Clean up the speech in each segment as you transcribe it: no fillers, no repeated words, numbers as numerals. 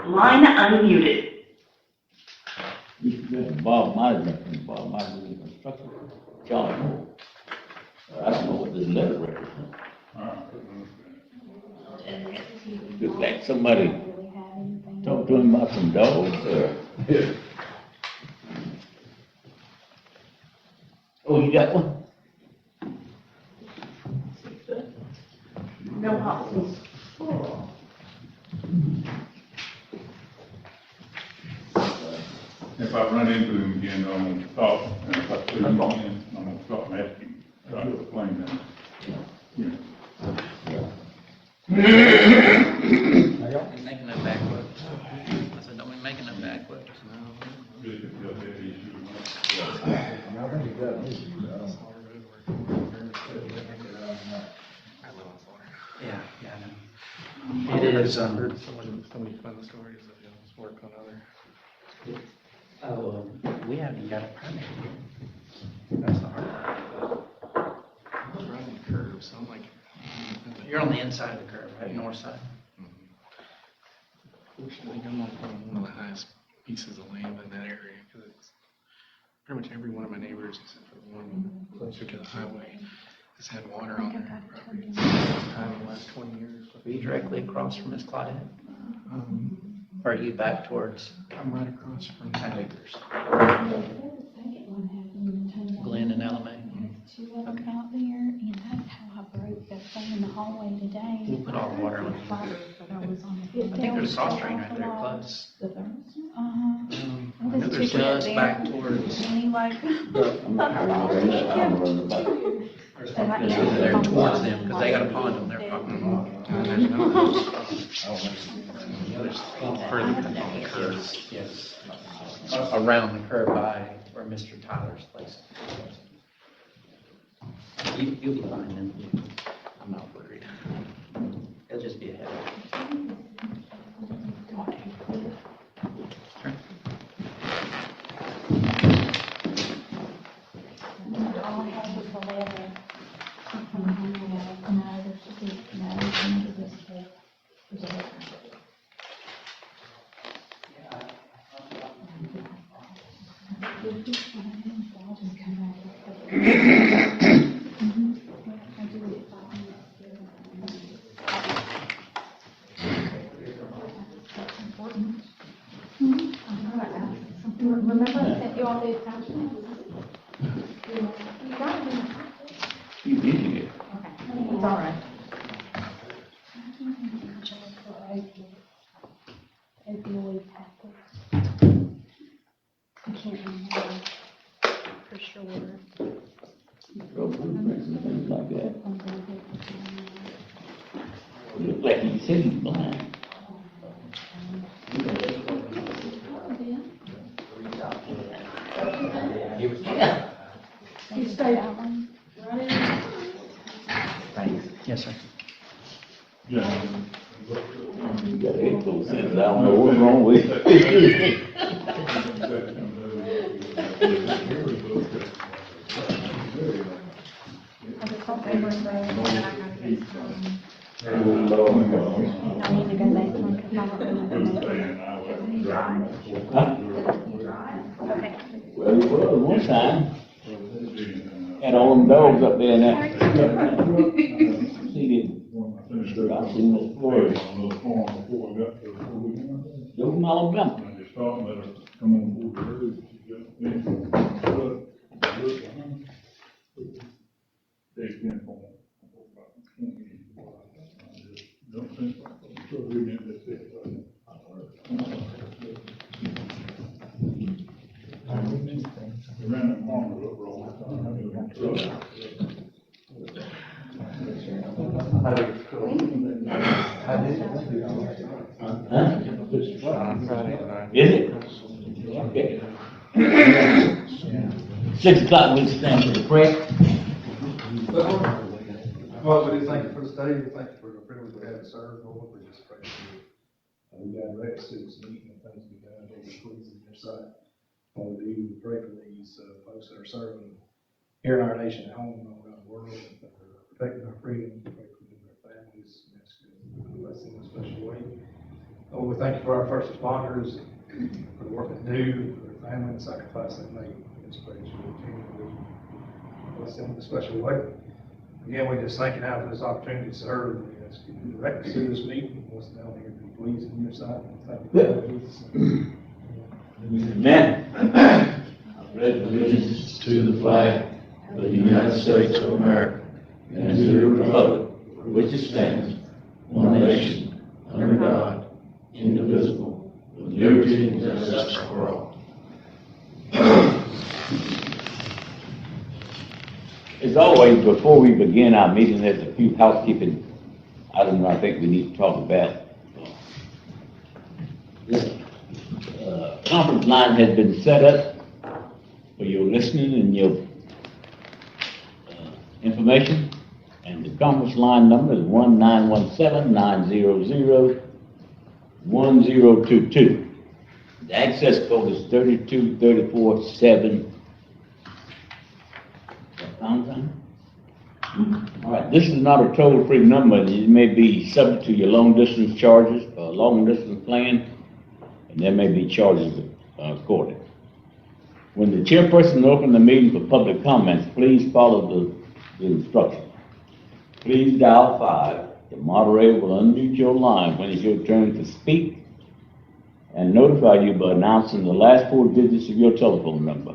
Line unmuted. Bob Myers construction. John. I don't know what this letter represents. Look like somebody talked to him about some dogs or. Oh, you got one? No Hobsons. If I run into him again, I'm gonna stop, and if I see him again, I'm gonna stop and ask him, try to explain that. Yeah. Don't be making no backflips. I said, don't be making no backflips. Really could tell that issue. Yeah, I know. It is, Heard somebody fun stories of his work on other. we haven't got a permit here. That's the hard part. I was running the curve, so I'm like. You're on the inside of the curve, right, north side? Fortunately, I'm on one of the highest pieces of land in that area, because it's pretty much every one of my neighbors, except for the one closer to the highway, has had water on their property. Time in the last 20 years. Are you directly across from Miss Claudette? Or are you back towards I'm right across from Acres? Glenn Glenn and LMA? Two of them out there, and that's how I broke that thing in the hallway today. We'll put all the water on. I I think there's a cross drain right there close. I know there's Just back towards, Anyway. they're towards them, because they got a pond on their property. there's another there's further than the curve. Yes. Around the curve by where Mr. Tyler's place is. You'll be fine then. I'm not worried. It'll just be a headache. Sure. All I have was a letter. No, there's a letter. Remember I sent you all the attachments? You got them. You did it. Okay, it's all right. Opioid tablets. I can't remember for sure. Things like that. Look like he said he's blind. You stay that one. Thanks. Yes, sir. Yeah. You got head close in, I don't know what's wrong with it. I just hope they were saying that I gotta get some. Oh, Lord. I need to go next one because I don't know. You drive? Huh? You drive? Okay. Well, it was one time. Had all them dogs up there in that. See it. I seen this floor. Those from Alabama. I just thought that come on board the road. They've been for about 20 years. Don't think, so reading it, that's it. They ran that farmer over all the time. Huh? Is it? Okay. 6 o'clock, we'll stand for the prayer. Well, we just thank you for the study, we thank you for the privilege we have to serve, Lord, we just pray for you. We got rest to this meeting and things we done, Lord, we please in your sight. Father, we pray for these folks that are serving here in our nation, at home, and all around the world, and for protecting our freedom, we pray for them and their families, and ask you to bless them We thank you for our first responders, for the work they do, for their family and sacrifice they make. It's praise you continually. Bless them in a special way. Again, we just thank you now for this opportunity to serve. We ask you to direct us through this meeting. What's down here to be pleasing in your sight. Thank you for that, Jesus. Amen. I pledge allegiance to the flag of the United States of America and to the republic for which it stands, one nation, under God, indivisible, with liberty and justice for all. As always, before we begin our meeting, there's a few housekeeping items I think we need to talk about. This conference line has been set up for your listening and your information, and the conference line number is 1-917-900-1022. The access code is 32347. All right, this is not a toll-free number. It may be subject to your long-distance charges, long-distance plan, and there may be charges accordingly. When the chairperson opens the meeting for public comments, please follow the instructions. Please dial 5. The moderator will unmute your line when it's your turn to speak and notify you by announcing the last 4 digits of your telephone number.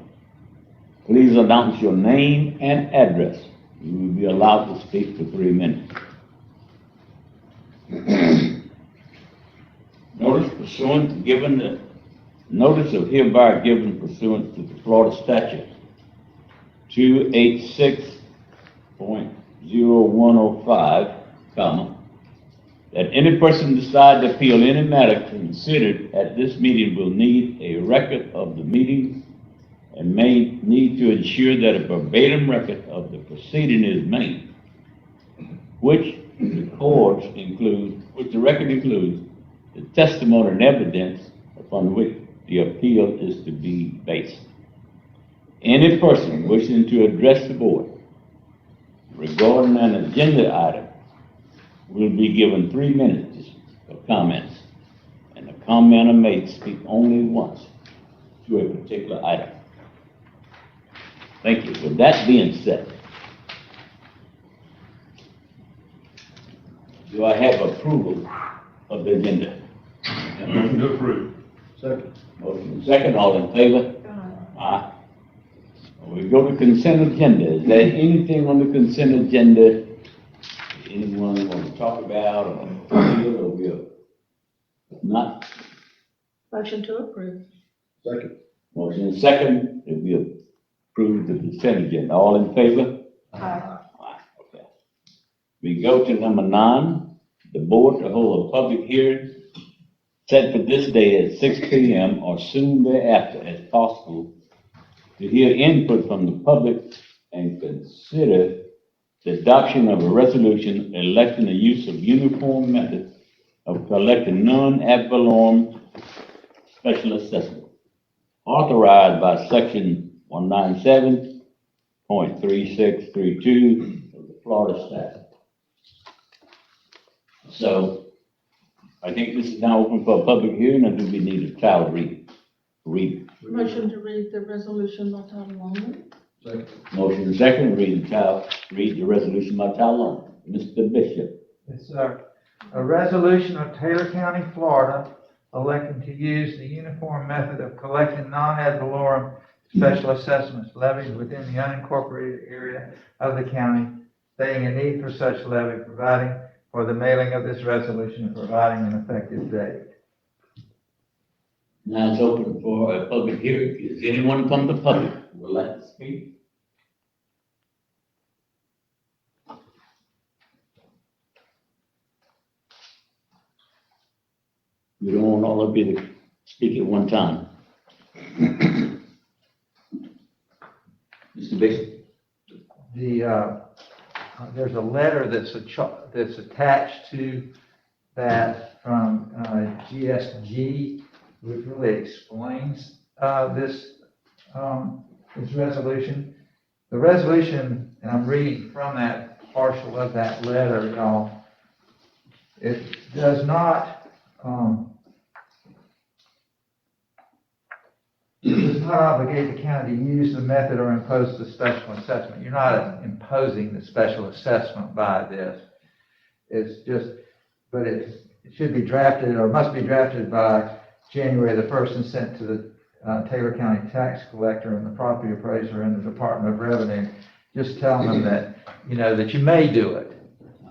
Please announce your name and address. You will be allowed to speak for 3 minutes. Notice of hereby given pursuant to the Florida statute 286.0105, that any person decide to appeal any matter considered at this meeting will need a record of the meeting and may need to ensure that a verbatim record of the proceeding is made, which the record includes the testimony and evidence upon which the appeal is to be based. Any person wishing to address the board regarding an agenda item will be given 3 minutes for comments, and the commenter may speak only once to a particular item. Thank you. With that being said, do I have approval of the agenda? Motion to approve. Second. Motion second, all in favor? Aye. We go to consent agenda. Is there anything on the consent agenda anyone want to talk about or feel or will? If not, Motion to approve. Second. motion second, if we approve the consent agenda. All in favor? Aye. Okay. We go to number 9, the board to hold a public hearing set for this day at 6 p.m. or soon thereafter as possible to hear input from the public and consider the adoption of a resolution electing the use of uniform method of collecting non-ad valorem special assessment authorized by section 197.3632 of the Florida statute. So, I think this is now open for a public hearing, or do we need a child read? Motion to read the resolution by title only. Second. Motion second, read the resolution by title only. Mr. Bishop. It's a resolution of Taylor County, Florida, electing to use the uniform method of collecting non-ad valorem special assessments levied within the unincorporated area of the county, stating a need for such levy, providing for the mailing of this resolution and providing an effective date. Now it's open for a public hearing. Is anyone from the public who would like to speak? We don't want all of you to speak at one time. Mr. Bishop? There's a letter that's attached to that from GSG, which really explains this resolution. The resolution, and I'm reading from that partial of that letter, y'all. It does not not obligate the county to use the method or impose the special assessment. You're not imposing the special assessment by this. It's just, but it should be drafted or must be drafted by January the 1st and sent to the Taylor County tax collector and the property appraiser and the Department of Revenue, just telling them that, you know, that you may do it,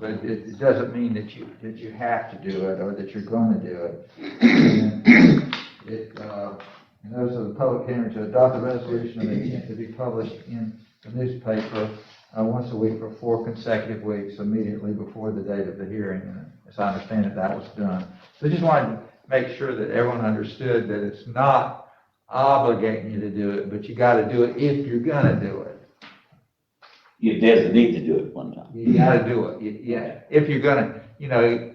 but it doesn't mean that you have to do it or that you're going to do it. And those are the public hearings to adopt the resolution of intent to be published in the newspaper once a week for 4 consecutive weeks immediately before the date of the hearing. And as I understand it, that was done. So I just wanted to make sure that everyone understood that it's not obligating you to do it, but you got to do it if you're going to do it. There's a need to do it one time. You got to do it. Yeah, if you're going to, you know,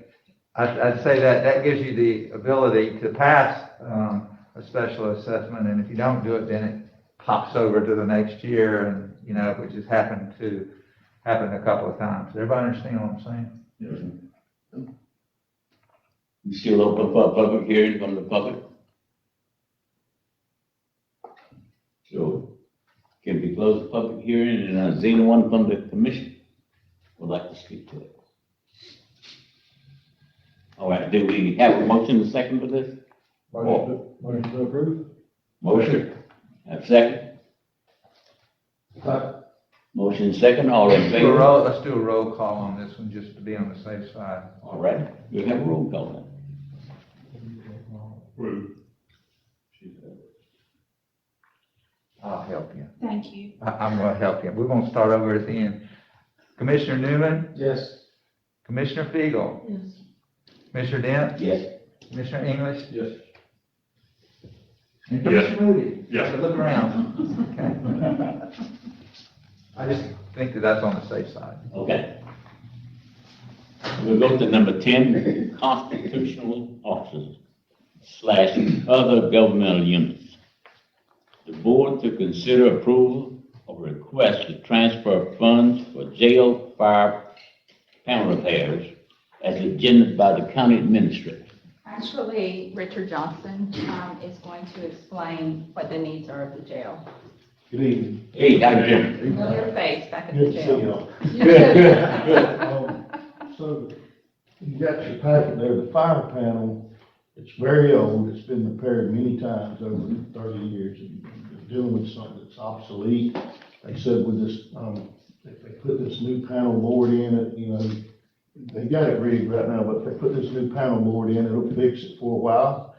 I'd say that gives you the ability to pass a special assessment, and if you don't do it, then it pops over to the next year, and you know, which has happened a couple of times. Everybody understand what I'm saying? Yes. You still open for a public hearing from the public? So, can we close the public hearing, and is anyone from the commission would like to speak to it? All right, do we have a motion to second for this? Motion to approve? Motion. Have a second? Motion second, all in favor? Let's do a roll call on this one, just to be on the safe side. All right, we'll have a roll call then. Approve. I'll help you. Thank you. I'm going to help you. We're going to start over at the end. Commissioner Newman? Yes. Commissioner Fiegel? Yes. Commissioner Dent? Yes. Commissioner English? Yes. And Commissioner Moody? Yes. So look around. Okay. I just think that that's on the safe side. Okay. We'll go to number 10, constitutional officers / other governmental units. The board to consider approval of a request to transfer funds for jail fire panel repairs as agendaed by the county administrator. Actually, Richard Johnson is going to explain what the needs are of the jail. Good evening. Hey, Dr. Jim. Familiar face back at the Good to see jail. y'all. So, you got your packet there, the fire panel, it's very old, it's been repaired many times over 30 years. It's dealing with something that's obsolete. They said with this, if they put this new panel board in it, you know, they got it rigged right now, but if they put this new panel board in, it'll fix it for a while.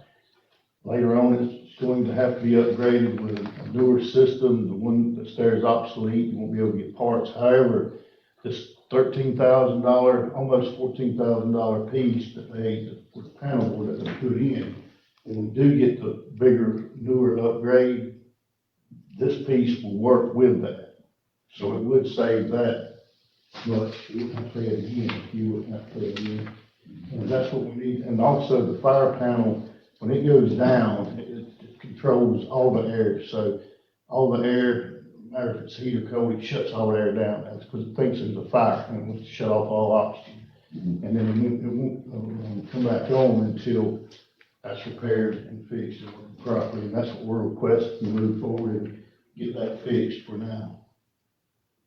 Later on, it's going to have to be upgraded with a newer system. The one that's there is obsolete, you won't be able to get parts. However, this $13,000, almost $14,000 piece that for the panel board that they put in, when we do get the bigger, newer upgrade, this piece will work with that. So it would save that much. You wouldn't have to pay it again, you wouldn't have to pay it again. And that's what we need. And also the fire panel, when it goes down, it controls all the air. So all the air, no matter if it's heat or cold, it shuts all the air down. That's because it thinks there's a fire and it wants to shut off all oxygen. And then it won't come back on until that's repaired and fixed and working properly. And that's what we're requesting to move forward and get that fixed for now.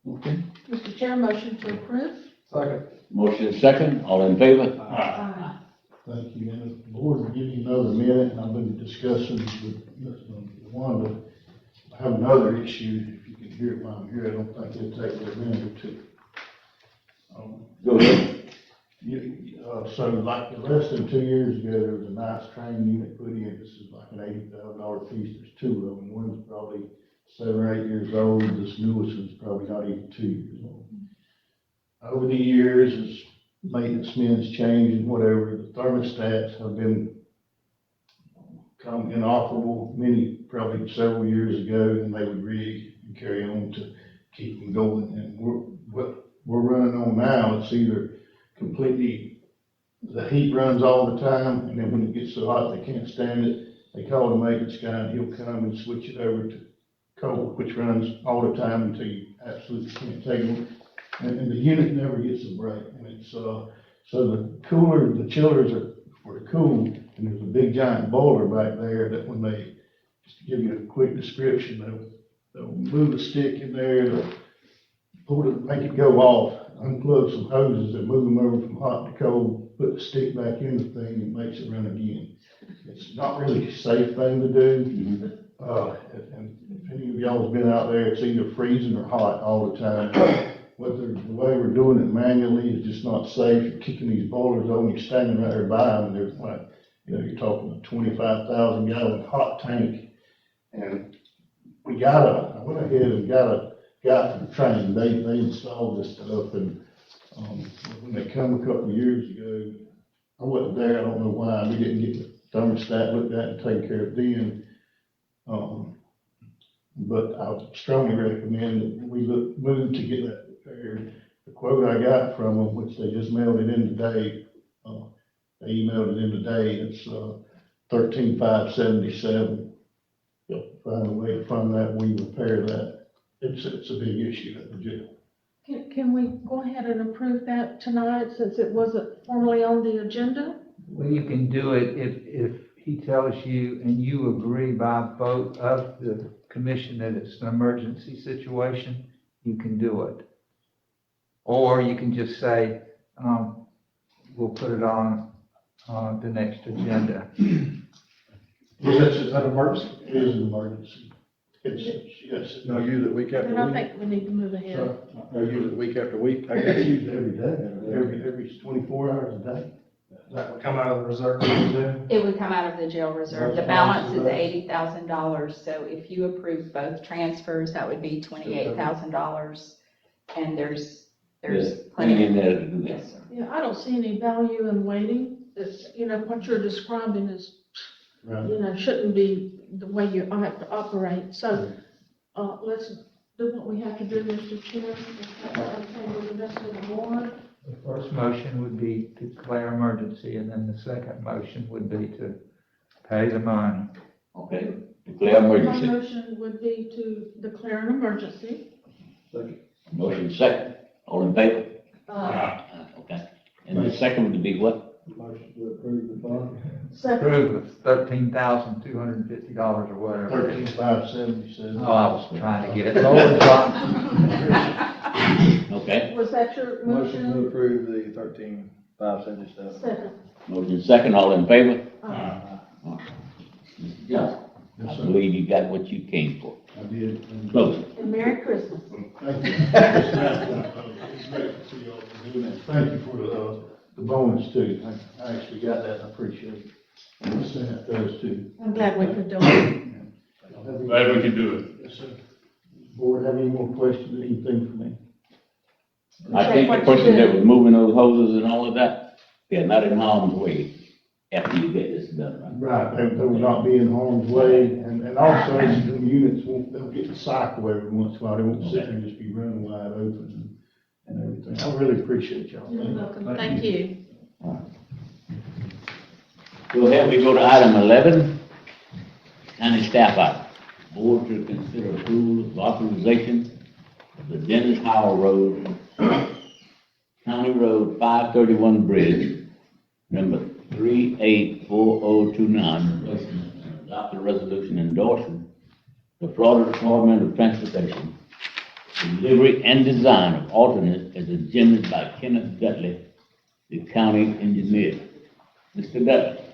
Okay. Mr. Chair, motion to approve? Second. Motion second, all in favor? Aye. Thank you. And if the board will give me another minute, and I've been discussing with Wanda. I have another issue, if you can hear it while I'm here, I don't think it'll take but a minute or two. Go ahead. So like less than 2 years ago, there was a nice training unit put in. This is like an $80,000 piece. There's two of them. One's probably 7 or 8 years old. This newest one's probably not even 2 years old. Over the years, as maintenance men's changed and whatever, the thermostats have been inoperable, many probably several years ago, and they would rig and carry on to keep them going. And what we're running on now, it's either completely, the heat runs all the time, and then when it gets so hot they can't stand it, they call the maintenance guy and he'll come and switch it over to cold, which runs all the time until you absolutely can't take them. And the unit never gets a break. And it's, so the chillers are for the cool, and there's a big giant boiler back there that when they just to give you a quick description, they'll move a stick in there, they'll pull it, make it go off, unplug some hoses, and move them over from hot to cold, put the stick back in the thing, and makes it run again. It's not really a safe thing to do. And if any of y'all has been out there, it's either freezing or hot all the time. The way we're doing it manually is just not safe. You're kicking these boilers on, you're standing right there by them, and they're like, you're talking a 25,000 gallon hot tank. And I went ahead and got a guy from training. They installed this stuff, and when they come a couple of years ago, I wasn't there, I don't know why, we didn't get the thermostat looked at and taken care of then. But I would strongly recommend that we move to get that repaired. The quote I got from them, which they just mailed it in today, they emailed it in today, it's $13,577. Find a way to fund that, we repair that. It's a big issue at the jail. Can we go ahead and approve that tonight since it wasn't formally on the agenda? Well, you can do it if he tells you and you agree by vote of the commission that it's an emergency situation, you can do it. Or you can just say, we'll put it on the next agenda. Is that an emergency? It is an emergency. Yes. No, use it week after And I week. think we need to move ahead. No, use it week after week. I got used every day, every 24 hours a day. That would come out of the reserve, then? It would come out of the jail reserve. The balance is $80,000, so if you approve both transfers, that would be $28,000. And there's plenty of. Yes, sir. Yeah, I don't see any value in waiting. It's, what you're describing is, Right. shouldn't be the way you have to operate. So, let's do what we have to do, Mr. Chair. If that's okay with the rest of the board. The first motion would be to declare emergency, and then the second motion would be to pay the money. Okay, declare My emergency. motion would be to declare an emergency. Motion second. All in favor? Okay. And the second would be what? Motion to approve the bond. Second. Approve of $13,250 or whatever. $13,577. Oh, I was trying to get it lower. Okay. Was that your Motion to motion? approve the $13,577. Second. Motion second. All in favor? Uh, Mr. Johnson, I believe you got what you came for. I did. Close. And Merry Christmas. Thank you. It's great to see y'all doing that. Thank you for the bonus too. I actually got that, I appreciate it. And the Senate does too. I'm glad we could do it. Glad we can do it. Yes, sir. Board, have any more questions, anything for me? I think the person that was moving those hoses and all of that, they're not in harm's way after you get this done, right? Right, they will not be in harm's way, and also, the units they'll get the cycle every once in a while, they won't sit there and just be running wide open and everything. I really appreciate y'all. You're welcome. Thank you. Go ahead, we go to item 11, county staff item. Board to consider approval of authorization of the Dennis Howell Road, County Road 531 Bridge, number 384029, adopt a resolution endorsing the Florida Department of Transportation delivery and design of alternates as agendas by Kenneth Dudley, the county engineer. Mr. Dudley.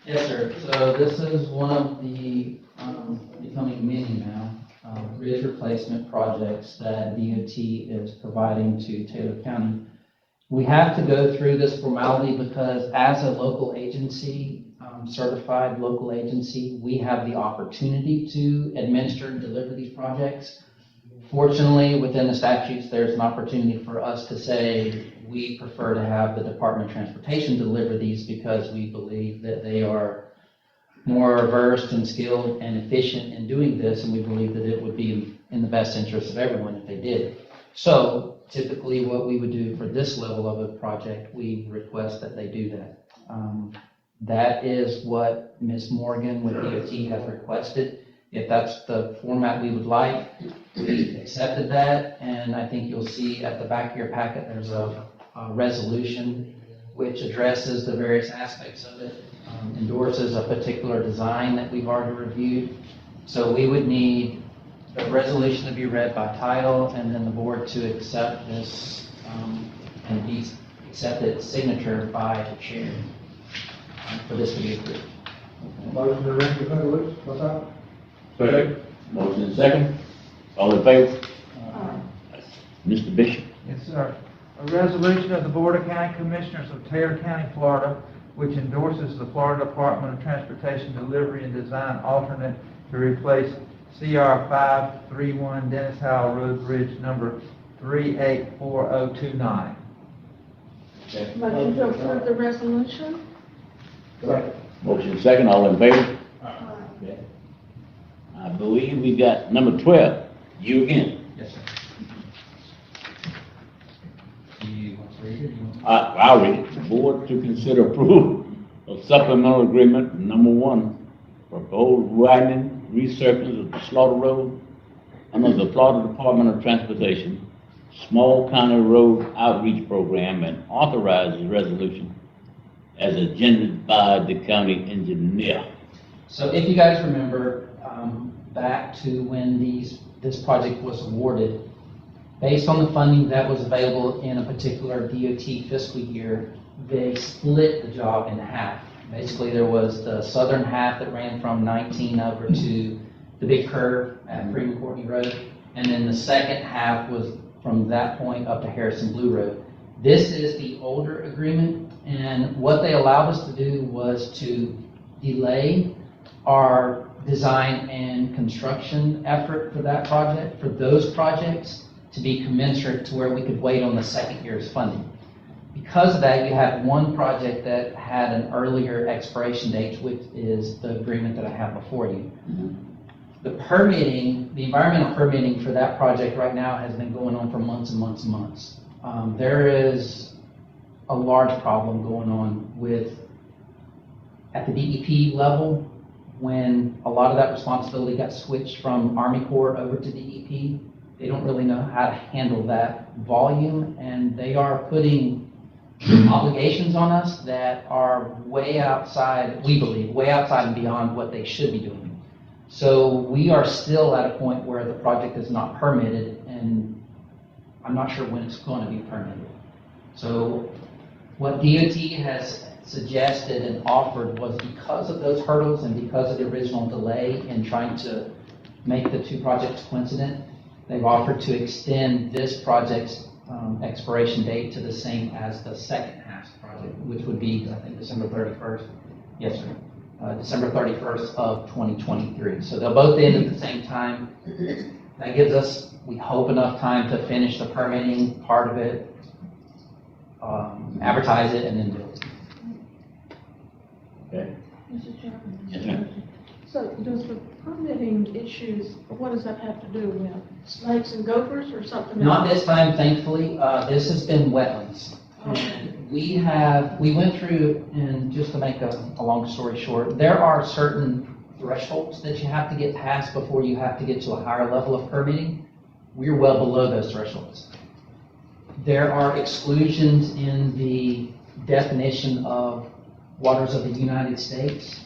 Yes, sir. So this is one of the, becoming many now, bridge replacement projects that DOT is providing to Taylor County. We have to go through this formality because as a local agency, certified local agency, we have the opportunity to administer and deliver these projects. Fortunately, within the statutes, there's an opportunity for us to say we prefer to have the Department of Transportation deliver these because we believe that they are more versed and skilled and efficient in doing this, and we believe that it would be in the best interest of everyone if they did. So typically what we would do for this level of a project, we request that they do that. That is what Ms. Morgan with DOT has requested. If that's the format we would like, we accepted that, and I think you'll see at the back of your packet there's a resolution which addresses the various aspects of it, endorses a particular design that we've already reviewed. So we would need the resolution to be read by title, and then the board to accept this, and be accepted signature by the chair for this to be approved. Motion to read the resolution, what's that? Second. Motion and second. All in favor? Mr. Bishop? Yes, sir. A resolution of the Board of County Commissioners of Taylor County, Florida, which endorses the Florida Department of Transportation Delivery and Design alternate to replace CR 531 Dennis Howell Road Bridge number 384029. Motion to approve the resolution? Motion and second. All in favor? Okay. I believe we got number 12. You again. Yes, sir. Do you want to read it? I'll read it. The board to consider approval of supplemental agreement number 1 for road widening, resurfacing of the Slaughter Road under the Florida Department of Transportation Small County Road Outreach Program and authorize the resolution as agendaed by the county engineer. So if you guys remember, back to when this project was awarded, based on the funding that was available in a particular DOT fiscal year, they split the job in half. Basically, there was the southern half that ran from 19 over to the big curve at Freeman Courtney Road, and then the second half was from that point up to Harrison Blue Road. This is the older agreement, and what they allowed us to do was to delay our design and construction effort for that project, for those projects, to be commensurate to where we could wait on the second year's funding. Because of that, you have one project that had an earlier expiration date, which is the agreement that I have before you. The permitting, the environmental permitting for that project right now has been going on for months and months and months. There is a large problem going on with, at the DEP level, when a lot of that responsibility got switched from Army Corps over to DEP. They don't really know how to handle that volume, and they are putting obligations on us that are way outside, we believe, way outside and beyond what they should be doing. So we are still at a point where the project is not permitted, and I'm not sure when it's going to be permitted. So what DOT has suggested and offered was, because of those hurdles and because of the original delay in trying to make the two projects coincident, they've offered to extend this project's expiration date to the same as the second half project, which would be, I think, December 31st. Yes, sir. December 31st of 2023. So they'll both end at the same time. That gives us, we hope, enough time to finish the permitting part of it, advertise it, and then build it. Okay. Mr. Chairman? Yes, ma'am. So does the permitting issues, what does that have to do with? Snakes and gophers or something else? Not this time, thankfully. This has been wetlands. Okay. We went through, and just to make a long story short, there are certain thresholds that you have to get past before you have to get to a higher level of permitting. We're well below those thresholds. There are exclusions in the definition of waters of the United States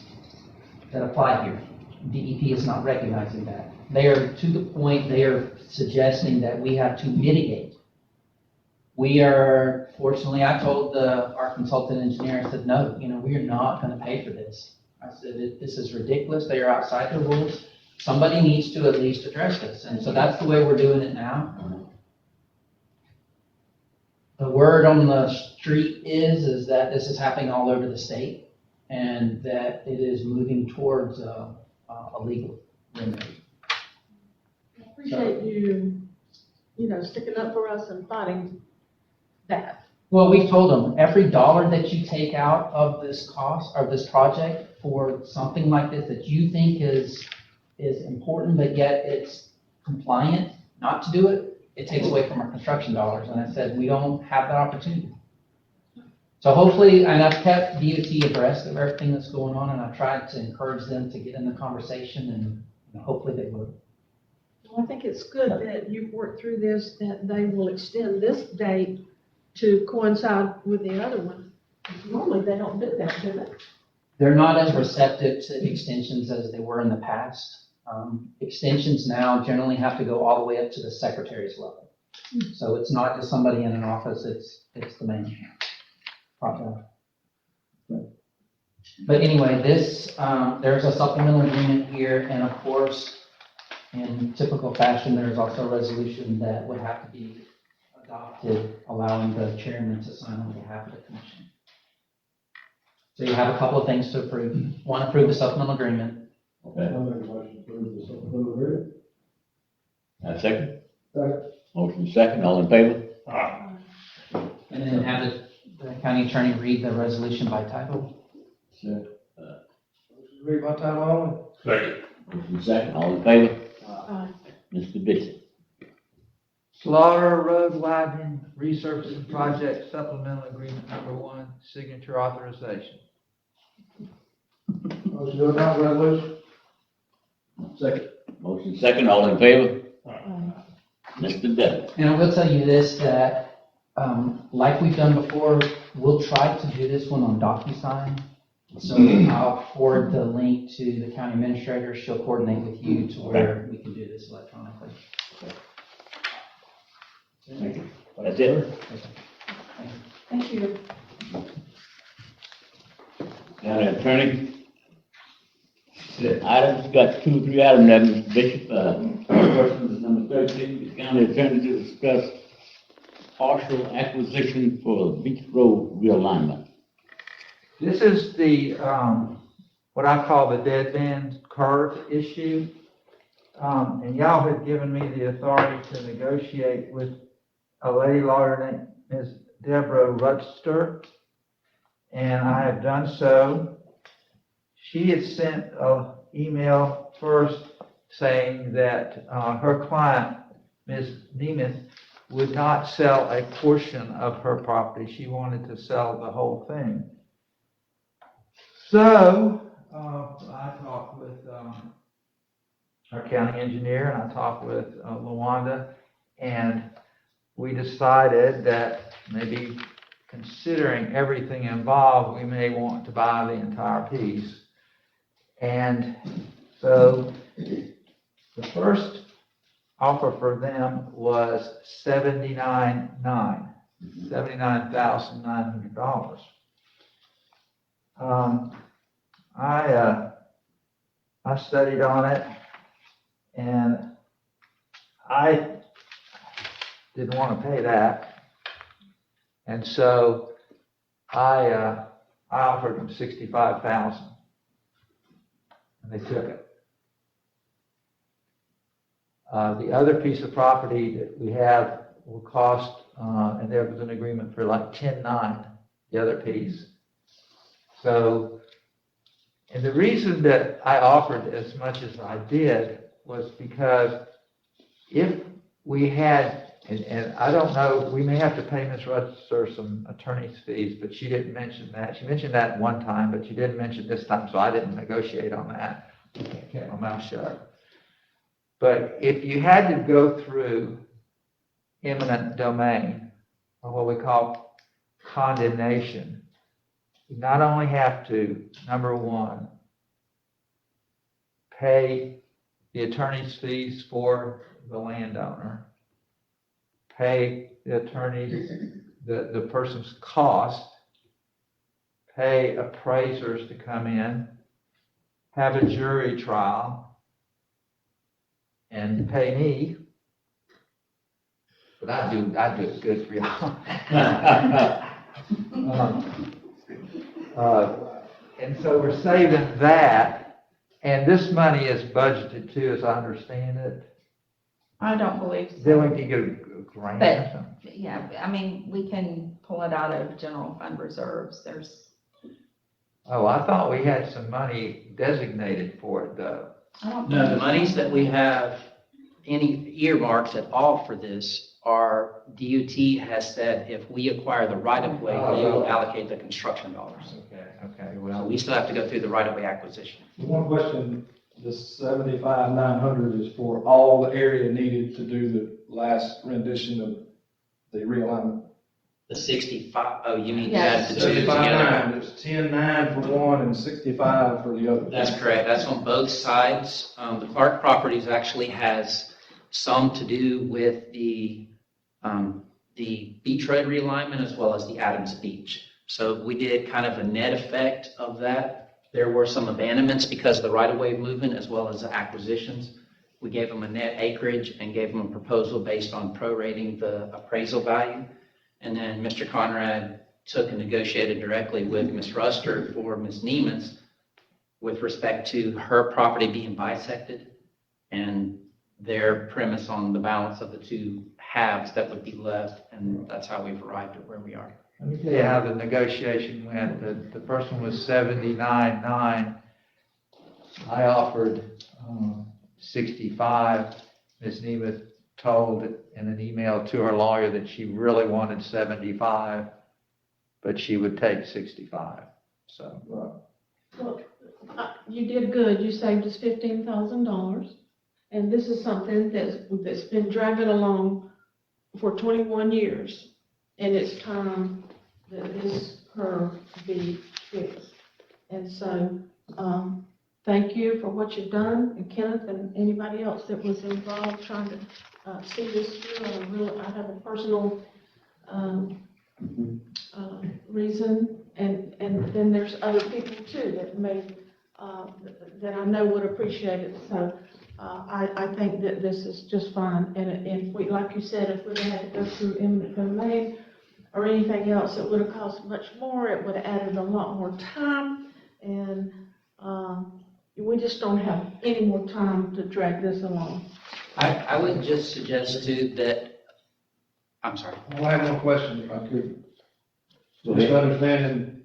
that apply here. DEP is not recognizing that. They are to the point, they are suggesting that we have to mitigate. We are, fortunately, I told our consultant engineer, I said, no, we are not going to pay for this. I said, this is ridiculous. They are outside the rules. Somebody needs to at least address this. And so that's the way we're doing it now. The word on the street is that this is happening all over the state, and that it is moving towards a legal remedy. I appreciate you, sticking up for us and fighting that. Well, we've told them, every dollar that you take out of this cost, or this project, for something like this that you think is important, but yet it's compliant not to do it, it takes away from our construction dollars. And I said, we don't have that opportunity. So hopefully, and I've kept DOT abreast of everything that's going on, and I've tried to encourage them to get in the conversation, and hopefully they will. Well, I think it's good that you've worked through this, that they will extend this date to coincide with the other one. Normally, they don't do that, do they? They're not as receptive to extensions as they were in the past. Extensions now generally have to go all the way up to the secretary's level. So it's not just somebody in an office, it's the main. But anyway, there's a supplemental agreement here, and of course, in typical fashion, there's also a resolution that would have to be adopted, allowing the chairman to sign on behalf of the commission. So you have a couple of things to approve. One, approve the supplemental agreement. Okay. I'll make a motion to approve the supplemental agreement. Second? Second. Motion second, all in favor? And then have the county attorney read the resolution by title. Sure. Read by title only. Second. Motion second, all in favor? Aye. Mr. Bishop. Slaughter Road Widening Resurfacing Project Supplemental Agreement Number 1, signature authorization. Motion to adopt resolution. Second. Motion second, all in favor? Aye. Mr. Devlin. And I will tell you this, that, like we've done before, we'll try to do this one on DocuSign. So I'll forward the link to the county administrator. She'll coordinate with you to where we can do this electronically. Thank you. That's it. Thank you. County attorney. Items, got 2 or 3 items there, Mr. Bishop. Person is number 13, the county attorney to discuss partial acquisition for Beach Road realignment. This is the, what I call the dead man curve issue. And y'all had given me the authority to negotiate with a lady lawyer named Ms. Deborah Rutster, and I have done so. She had sent an email first saying that her client, Ms. Nemeth, would not sell a portion of her property. She wanted to sell the whole thing. So I talked with our county engineer, and I talked with LaWanda, and we decided that maybe considering everything involved, we may want to buy the entire piece. And so the first offer for them was $79,900. I studied on it, and I didn't want to pay that, and so I offered them $65,000, and they took it. The other piece of property that we have will cost, and there was an agreement for like $10,900, the other piece. So, and the reason that I offered as much as I did was because if we had, and I don't know, we may have to pay Ms. Rutzer some attorney's fees, but she didn't mention that. She mentioned that one time, but she didn't mention this time, so I didn't negotiate on that. I kept my mouth shut. But if you had to go through eminent domain, or what we call condemnation, you not only have to, number one, pay the attorney's fees for the landowner, pay the attorney's, the person's cost, pay appraisers to come in, have a jury trial, and pay me. But I do it good for y'all. And so we're saving that, and this money is budgeted too, as I understand it. I don't believe so. Then we can get a grant or something. Yeah, I mean, we can pull it out of general fund reserves. There's, Oh, I thought we had some money designated for it though. I don't. No, the monies that we have, any earmarks at all for this are, DOT has said if we acquire the right-of-way, they will allocate the construction dollars. Okay, So well, we still have to go through the right-of-way acquisition. One question, the $75,900 is for all the area needed to do the last rendition of the realignment? The 65, oh, you mean to Yes. add the two together? 75.9, there's 10.9 for one and 65 for the other. That's correct, that's on both sides. The Clark Properties actually has some to do with the beach road realignment as well as the Adams Beach. So we did kind of a net effect of that. There were some abandonments because of the right-of-way movement as well as the acquisitions. We gave them a net acreage and gave them a proposal based on prorating the appraisal value. And then Mr. Conrad took and negotiated directly with Ms. Ruster for Ms. Neiman's with respect to her property being bisected and their premise on the balance of the two halves that would be left. And that's how we've arrived at where we are. Let me tell you how the negotiation went. The person was 79.9. I offered 65. Ms. Nemeth told in an email to her lawyer that she really wanted 75, but she would take 65. So, Well, you did good. You saved us $15,000. And this is something that's been dragging along for 21 years. And it's time that this curve be fixed. And so, thank you for what you've done, and Kenneth and anybody else that was involved trying to see this through. I have a personal reason, and then there's other people too that may, that I know would appreciate it. So I think that this is just fine. And if we, like you said, if we had to go through eminent domain or anything else, it would have cost much more. It would have added a lot more time, and we just don't have any more time to drag this along. I would just suggest too that, I'm sorry. Well, I have one question if I could. Just understanding,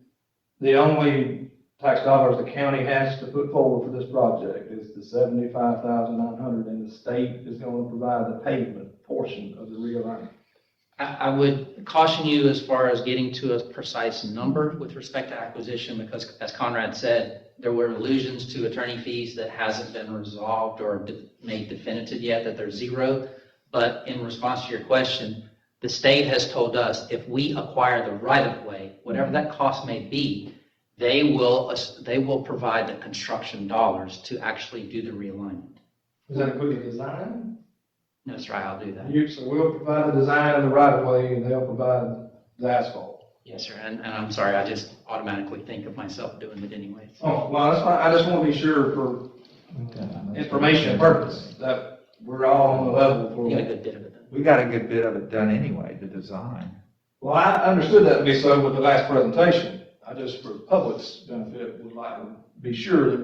the only tax dollars the county has to put forward for this project is the $75,900, and the state is going to provide the pavement portion of the realignment. I would caution you as far as getting to a precise number with respect to acquisition, because as Conrad said, there were allusions to attorney fees that hasn't been resolved or made definitive yet, that they're zero. But in response to your question, the state has told us if we acquire the right-of-way, whatever that cost may be, they will provide the construction dollars to actually do the realignment. Does that include the design? No, sir, I'll do that. So we'll provide the design and the right of way, and they'll provide the asphalt. Yes, sir, and I'm sorry, I just automatically think of myself doing it anyway. Oh, well, that's fine. I just want to be sure for information purpose that we're all on the level for. We got a good bit of it done. we got a good bit of it done anyway, the design. Well, I understood that to be so with the last presentation. I just, for the public's benefit, would like to be sure that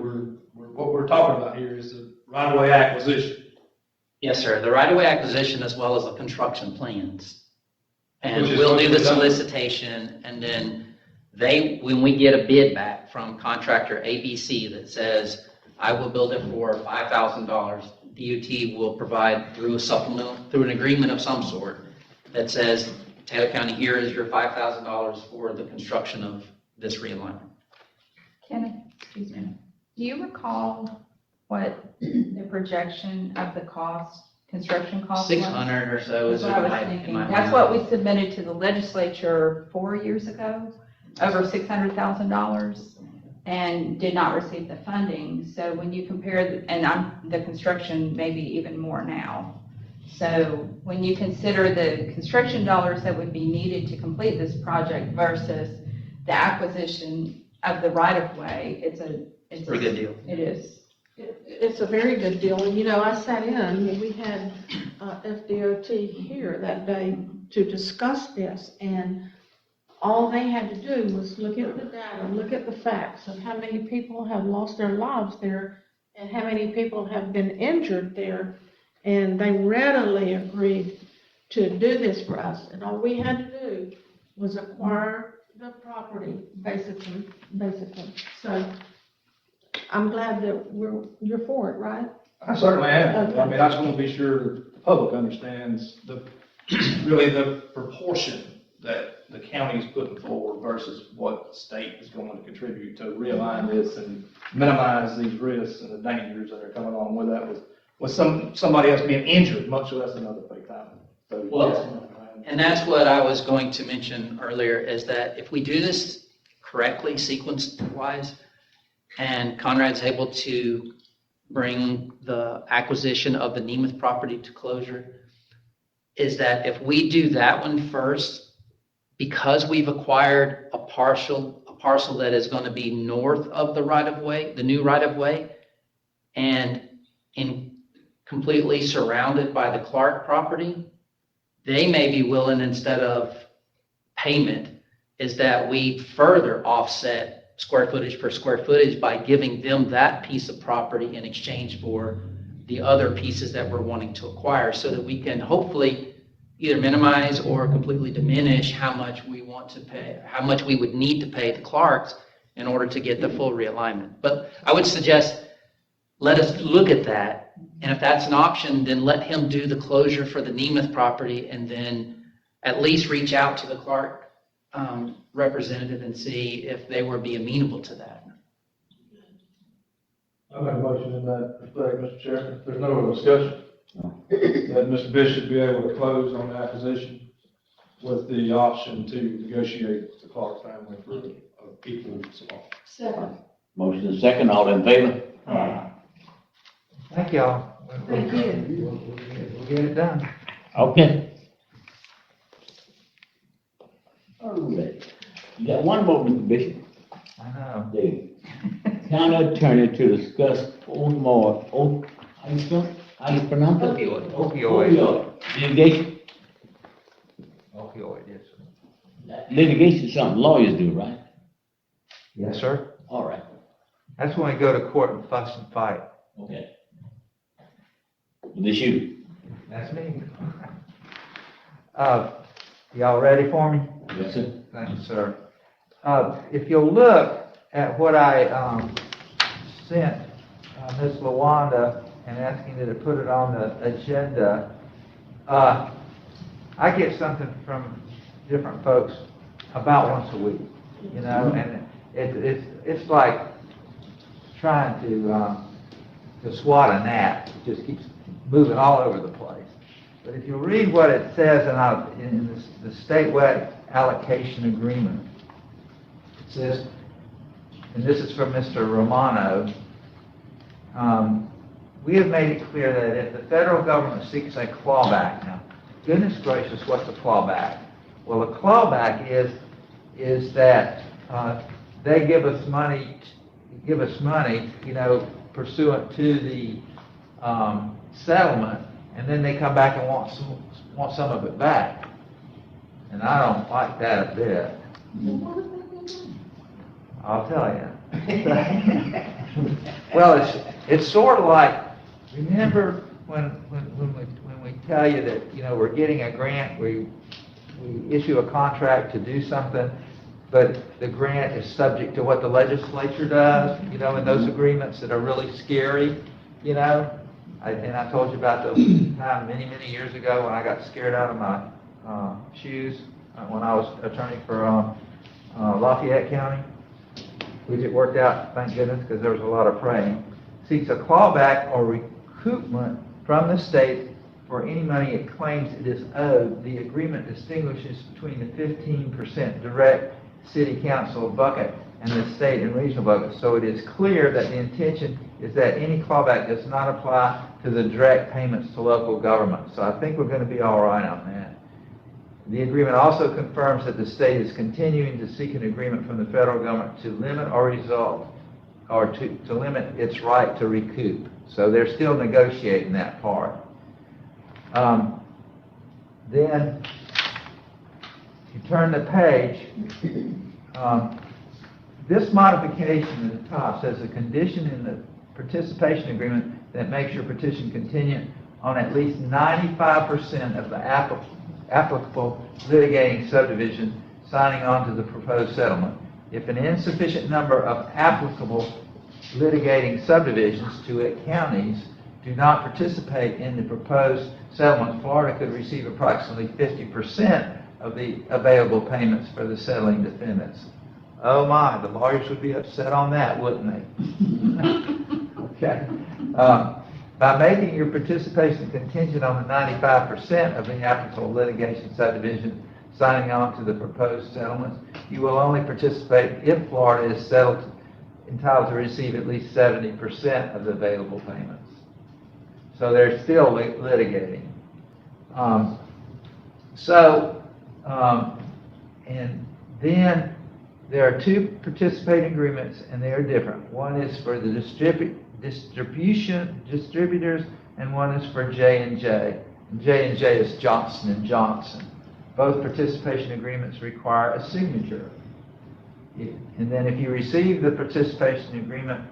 what we're talking about here is the right-of-way acquisition. Yes, sir, the right-of-way acquisition as well as the construction plans. And Which is we'll do the what we've done. solicitation, and then when we get a bid back from contractor ABC that says, I will build it for $5,000, DOT will provide through an agreement of some sort that says, Taylor County, here is your $5,000 for the construction of this realignment. Kenneth, excuse me, do you recall what the projection of the construction cost was? 600 or so is That's what I was in thinking. my That's mind. what we submitted to the legislature 4 years ago, over $600,000, and did not receive the funding. So when you compare, the construction maybe even more now. So when you consider the construction dollars that would be needed to complete this project versus the acquisition of the right-of-way, it's a Pretty good deal. It is. It's a very good deal, and I sat in, we had FDOT here that day to discuss this, and all they had to do was look at the data, look at the facts of how many people have lost their lives there, and how many people have been injured there, and they readily agreed to do this for us, and all we had to do was acquire the property, basically. So I'm glad that you're for it, right? I certainly am. Okay. I mean, I just want to be sure that the public understands really the proportion that the county is putting forward versus what the state is going to contribute to realign this and minimize these risks and the dangers that are coming along with that with somebody else being injured, much less another fatality. So, Well, yes, And that's what I was going to mention earlier, is that if we do this correctly, sequence-wise, and Conrad's able to bring the acquisition of the Nemeth property to closure, is that if we do that one first, because we've acquired a parcel that is going to be north of the right-of-way, the new right-of-way, and completely surrounded by the Clark property, they may be willing, instead of payment, is that we further offset square footage per square footage by giving them that piece of property in exchange for the other pieces that we're wanting to acquire, so that we can hopefully either minimize or completely diminish how much we want to pay, how much we would need to pay the Clarks in order to get the full realignment. But I would suggest, let us look at that. And if that's an option, then let him do the closure for the Nemeth property, and then at least reach out to the Clark representative and see if they would be amenable to that. I make a motion in that respect, Mr. Chairman. If there's no other discussion, that Mr. Bishop be able to close on the acquisition with the option to negotiate with the Clark family for an equal supply. Second. Motion is second, all in favor? Thank y'all. Thank you. We'll get it done. Okay. All right. You got one more, Mr. Bishop. I know. The county attorney to discuss how you pronounce it? Opioid. Litigation. Opioid, yes, sir. Litigation is something lawyers do, right? Yes, sir. All right. That's when we go to court and fuss and fight. Okay. This you. That's me. Y'all ready for me? Yes, sir. Thank you, sir. If you'll look at what I sent Ms. LaWanda and asking her to put it on the agenda, I get something from different folks about once a week, you know, and it's like trying to swat a gnat. It just keeps moving all over the place. But if you read what it says in the statewide allocation agreement, it says, and this is from Mr. Romano, we have made it clear that if the federal government seeks a clawback, now, goodness gracious, what's a clawback? Well, a clawback is that they give us money, you know, pursuant to the settlement, and then they come back and want some of it back. And I don't like that a bit. I'll tell you. Well, it's sort of like, remember when we tell you that, you know, we're getting a grant, we issue a contract to do something, but the grant is subject to what the legislature does, you know, in those agreements that are really scary, you know. And I told you about the time many years ago when I got scared out of my shoes when I was attorney for Lafayette County, which it worked out, thank goodness, because there was a lot of praying. Seeks a clawback or recoupment from the state for any money it claims it is owed. The agreement distinguishes between the 15% direct city council bucket and the state and regional bucket. So it is clear that the intention is that any clawback does not apply to the direct payments to local government. So I think we're going to be all right on that. The agreement also confirms that the state is continuing to seek an agreement from the federal government to limit to limit its right to recoup. So they're still negotiating that part. Then you turn the page. This modification at the top says a condition in the participation agreement that makes your petition contingent on at least 95% of the applicable litigating subdivision signing on to the proposed settlement. If an insufficient number of applicable litigating subdivisions to it counties do not participate in the proposed settlement, Florida could receive approximately 50% of the available payments for the settling defendants. Oh my, the lawyers would be upset on that, wouldn't they? Okay. By making your participation contingent on the 95% of the applicable litigation subdivision signing on to the proposed settlements, you will only participate if Florida is settled, entitled to receive at least 70% of the available payments. So they're still litigating. And then there are two participating agreements, and they are different. One is for the distributors, and one is for J&J. And J&J is Johnson & Johnson. Both participation agreements require a signature. And then if you receive the participation agreement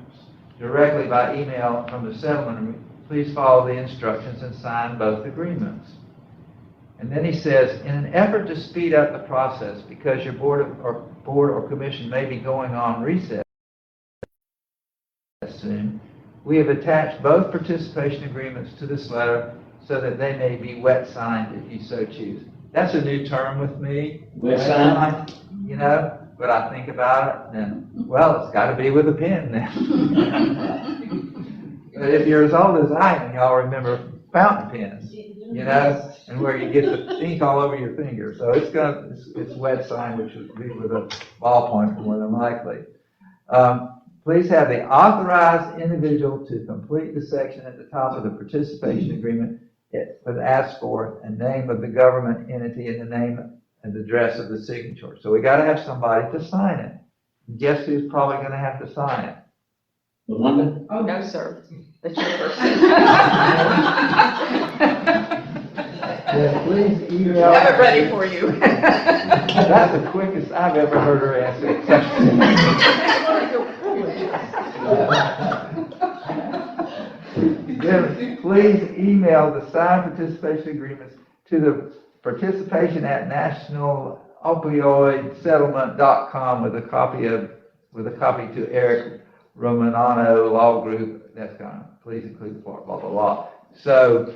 directly by email from the settlement, please follow the instructions and sign both agreements. And then he says, in an effort to speed up the process, because your board or commission may be going on recess soon, we have attached both participation agreements to this letter so that they may be wet signed if you so choose. That's a new term with me. Wet signed? You know, but I think about it, and well, it's got to be with a pen then. But if you're as old as I am, y'all remember fountain pens, you know, and where you get the ink all over your finger. So it's wet sign, which would be with a ballpoint more than likely. Please have the authorized individual to complete the section at the top of the participation agreement with ask for a name of the government entity and the name and the address of the signature. So we got to have somebody to sign it. Guess who's probably going to have to sign it? Belinda? Oh, no, sir. The chairperson. Yeah, please email. Have it ready for you. That's the quickest I've ever heard her answer a question. Then please email the signed participation agreements to the participation at nationalopioidsettlement.com with a copy to Eric Romanano Law Group. That's kind of, please include blah, blah, blah, blah. So,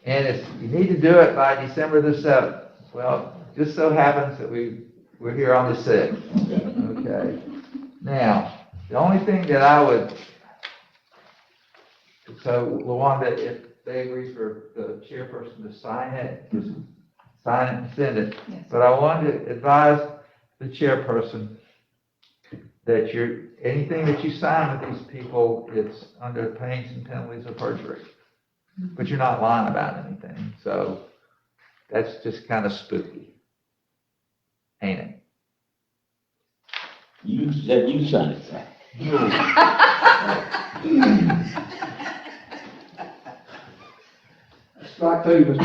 and you need to do it by December the 7th. Well, just so happens that we're here on the 6th. Okay. Now, the only thing that I would, so Luanda, if they agree for the chairperson to sign it, just sign it and send it. Yes. But I wanted to advise the chairperson that anything that you sign with these people, it's under pains and penalties of perjury. But you're not lying about anything. So that's just kind of spooky. Ain't it? You said you signed it, sir. Strike two, Mr.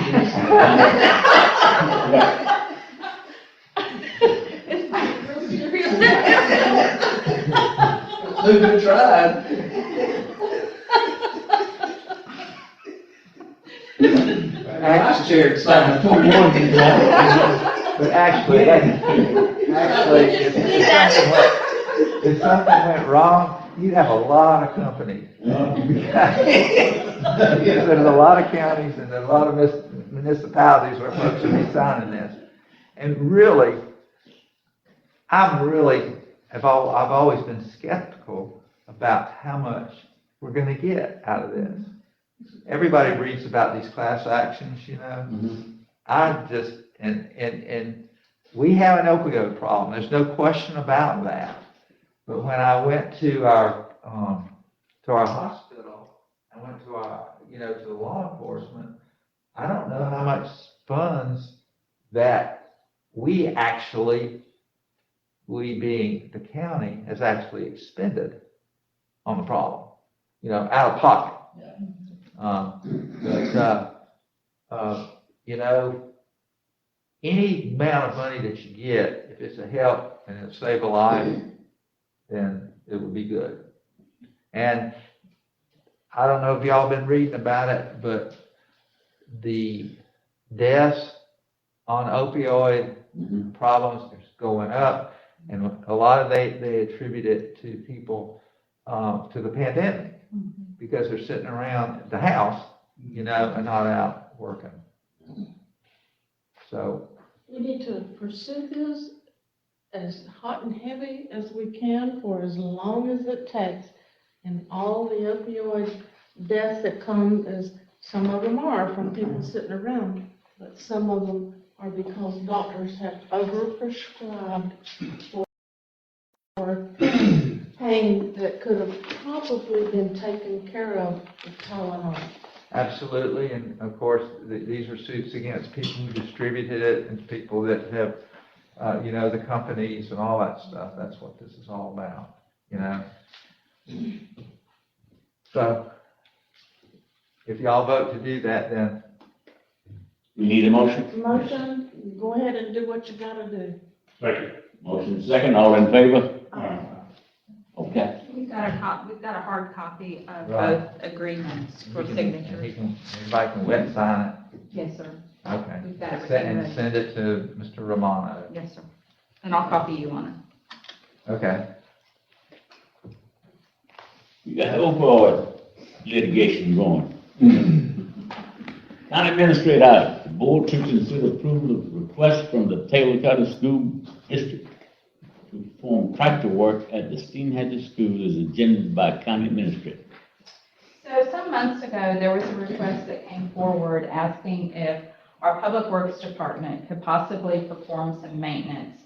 Too good tried. Vice chair signed 21. But actually, if something went wrong, you'd have a lot of companies. There's a lot of counties and a lot of municipalities where folks will be signing this. And really, I've always been skeptical about how much we're going to get out of this. Everybody reads about these class actions, you know. And we have an opioid problem. There's no question about that. But when I went to our hospital, I went to to the law enforcement, I don't know how much funds that we being the county, has actually expended on the problem, out of pocket. Any amount of money that you get, if it's a help and it'll save a life, then it would be good. And I don't know if y'all been reading about it, but the deaths on opioid problems is going up, and a lot of they attribute it to people, to the pandemic, because they're sitting around the house, and not out working. So we need to pursue this as hot and heavy as we can for as long as it takes. And all the opioid deaths that come is, some of them are from people sitting around, but some of them are because doctors have overprescribed for pain that could have probably been taken care of with Tylenol. Absolutely, and of course, these are suits against people who distributed it and people that have, the companies and all that stuff. That's what this is all about, So, if y'all vote to do that, then We need a motion? Motion, go ahead and do what you gotta do. Second. Motion second, all in favor? Okay. We've got a hard copy of Right. both agreements for he signature. can, everybody can wet sign it. Yes, sir. Okay. We've got everything And ready. send it to Mr. Romano. Yes, sir. And I'll copy you on it. Okay. We got overall litigation going. County Administrator, the board to consider approval of request from the Taylor County School District to perform practical work at the Steenhatchee School as agended by County Administrator. So some months ago, there was a request that came forward asking if our Public Works Department could possibly perform some maintenance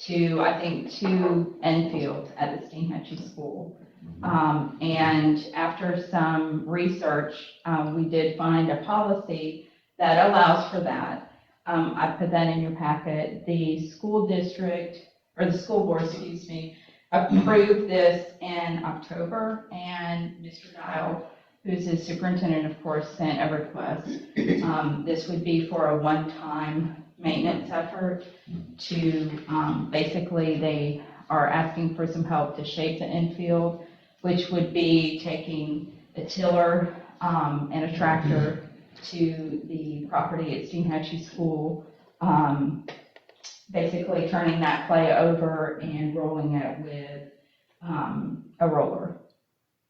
to, I think, 2 Enfields at the Steenhatchee School. And after some research, we did find a policy that allows for that. I put that in your packet. The school district, or the school board, approved this in October, and Mr. Dial, who's the superintendent, of course, sent a request. This would be for a one-time maintenance effort to, basically, they are asking for some help to shape the infield, which would be taking a tiller and a tractor to the property at Steenhatchee School, basically turning that clay over and rolling it with a roller,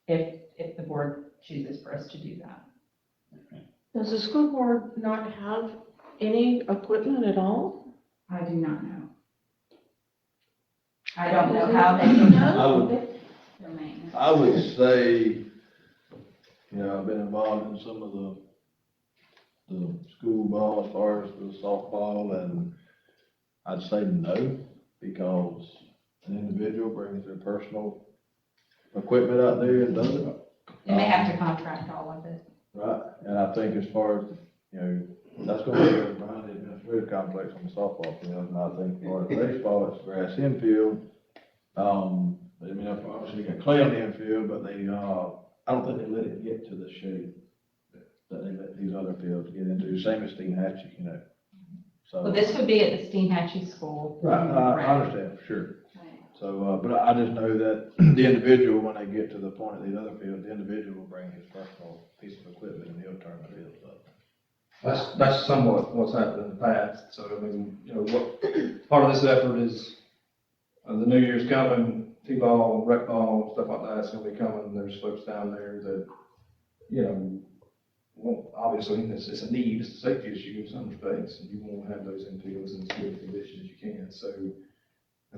if the board chooses for us to do that. Does the school board not have any equipment at all? I do not know. I don't know how they No? their maintenance. I would say, I've been involved in some of the school ball as far as the softball, and I'd say no, because an individual brings their personal equipment out there and does it. They may have to contract all of it. Right, and I think as far as, that's gonna be behind the administrative complex on the softball field, and I think for the baseball, it's grass infield. Obviously you got clay on the infield, but they, I don't think they let it get to the shape that they let these other fields get into, same as Steenhatchee, so. Well, this would be at the Steenhatchee School. Right, I understand, for sure. So, but I just know that the individual, when they get to the point of these other fields, the individual will bring his personal piece of equipment and he'll turn the fields up. That's somewhat what's happened in the past, so part of this effort is, the New Year's coming, T-ball, rec ball, stuff like that's gonna be coming, there's folks down there that, well, obviously, it's a need, it's a safety issue in some respects, and you wanna have those infields in as good a condition as you can, so,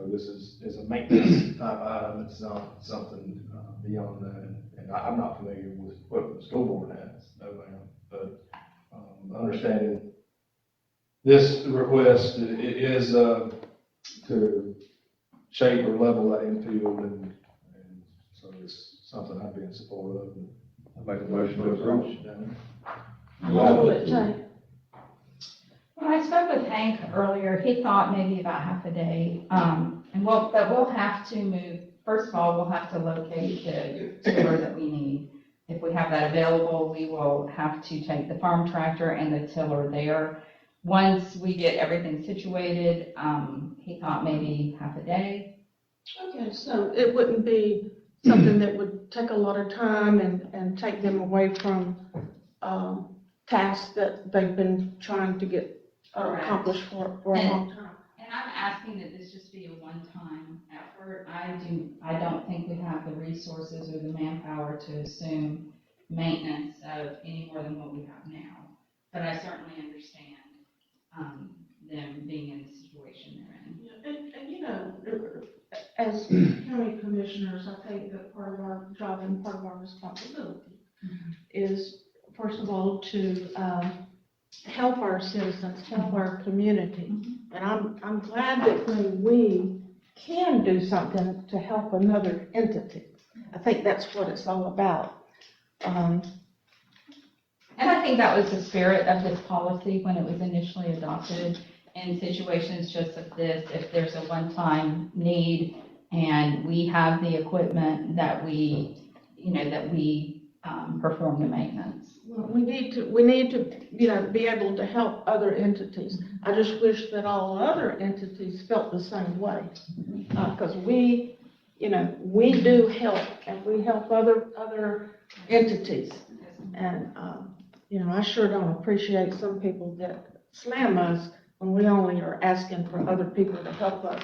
this is a maintenance type item, it's not something, beyond that, and I'm not familiar with what the school board has, no ma'am, but, understanding this request, it is, to shape or level that infield, and so it's something I'd be in support of. I make a motion to approve. How long will it take? When I spoke with Hank earlier, he thought maybe about half a day. But we'll have to move, first of all, we'll have to locate the tiller that we need. If we have that available, we will have to take the farm tractor and the tiller there. Once we get everything situated, he thought maybe half a day. Okay, so it wouldn't be something that would take a lot of time and take them away from, tasks that they've been trying to get accomplished for a long time. And I'm asking that this just be a one-time effort. I don't think we have the resources or the manpower to assume maintenance of any more than what we have now. But I certainly understand them being in the situation they're in. And as county commissioners, I think that part of our job and part of our responsibility is, first of all, to help our citizens, help our community. And I'm glad that when we can do something to help another entity, I think that's what it's all about. And I think that was the spirit of this policy when it was initially adopted. In situations just of this, if there's a one-time need and we have the equipment that we perform the maintenance. Well, we need to, be able to help other entities. I just wish that all other entities felt the same way. Because we do help, and we help other entities. And, I sure don't appreciate some people that slam us when we only are asking for other people to help us